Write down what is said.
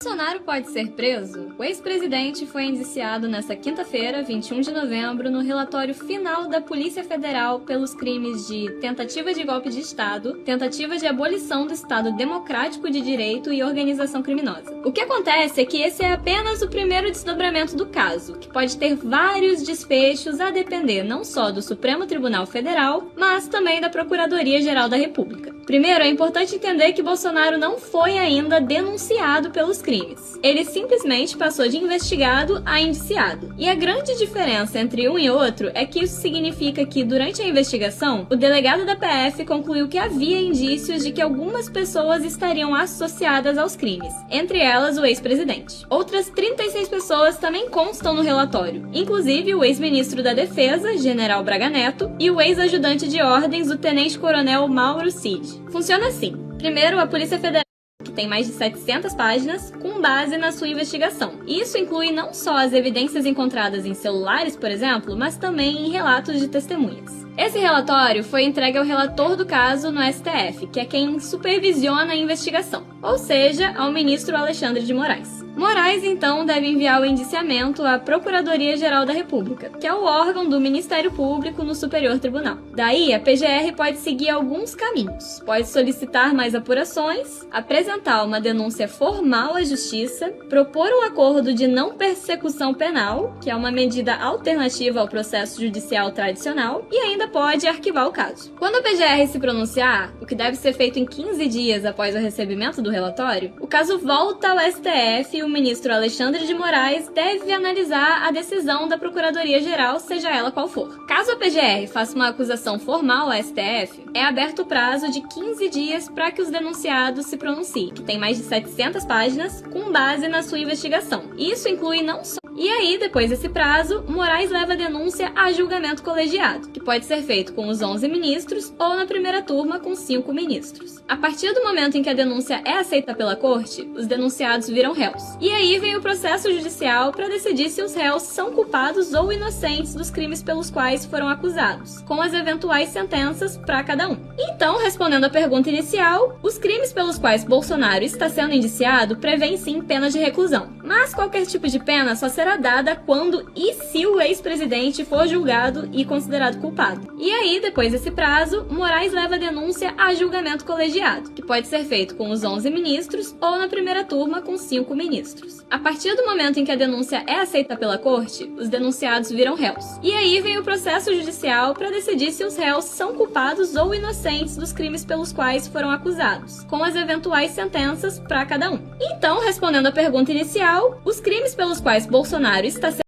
Bolsonaro pode ser preso? O ex-presidente foi indiciado nesta quinta-feira, 21 de novembro, no relatório final da Polícia Federal pelos crimes de tentativa de golpe de Estado, tentativa de abolição do Estado Democrático de Direito e organização criminosa. O que acontece é que esse é apenas o primeiro desdobramento do caso, que pode ter vários desfechos a depender não só do Supremo Tribunal Federal, mas também da Procuradoria-Geral da República. Primeiro, é importante entender que Bolsonaro não foi ainda denunciado pelos crimes. Ele simplesmente passou de investigado a indiciado. E a grande diferença entre um e outro é que isso significa que, durante a investigação, o delegado da PF concluiu que havia indícios de que algumas pessoas estariam associadas aos crimes, entre elas o ex-presidente. Outras 36 pessoas também constam no relatório, inclusive o ex-ministro da Defesa, General Braga Neto, e o ex-ajudante de ordens, o tenente-coronel Mauro Cid. Funciona assim. Primeiro, a Polícia Federal, que tem mais de 700 páginas, com base na sua investigação. Isso inclui não só as evidências encontradas em celulares, por exemplo, mas também em relatos de testemunhas. Esse relatório foi entregue ao relator do caso no STF, que é quem supervisiona a investigação, ou seja, ao ministro Alexandre de Moraes. Moraes, então, deve enviar o indiciamento à Procuradoria-Geral da República, que é o órgão do Ministério Público no Superior Tribunal. Daí, a PGR pode seguir alguns caminhos. Pode solicitar mais apurações, apresentar uma denúncia formal à Justiça, propor um acordo de não persecução penal, que é uma medida alternativa ao processo judicial tradicional, e ainda pode arquivar o caso. Quando a PGR se pronunciar, o que deve ser feito em 15 dias após o recebimento do relatório, o caso volta ao STF e o ministro Alexandre de Moraes deve analisar a decisão da Procuradoria-Geral, seja ela qual for. Caso a PGR faça uma acusação formal ao STF, é aberto o prazo de 15 dias para que os denunciados se pronunciem, que tem mais de 700 páginas, com base na sua investigação. Isso inclui não só... E aí, depois desse prazo, Moraes leva a denúncia a julgamento colegiado, que pode ser feito com os 11 ministros ou na primeira turma com 5 ministros. A partir do momento em que a denúncia é aceita pela corte, os denunciados viram réus. E aí vem o processo judicial para decidir se os réus são culpados ou inocentes dos crimes pelos quais foram acusados, com as eventuais sentenças para cada um. Então, respondendo à pergunta inicial, os crimes pelos quais Bolsonaro está sendo indiciado prevêem sim pena de reclusão, mas qualquer tipo de pena só será dada quando e se o ex-presidente for julgado e considerado culpado. E aí, depois desse prazo, Moraes leva a denúncia a julgamento colegiado, que pode ser feito com os 11 ministros ou na primeira turma com 5 ministros. A partir do momento em que a denúncia é aceita pela corte, os denunciados viram réus. E aí vem o processo judicial para decidir se os réus são culpados ou inocentes dos crimes pelos quais foram acusados, com as eventuais sentenças para cada um. Então, respondendo à pergunta inicial, os crimes pelos quais Bolsonaro está sendo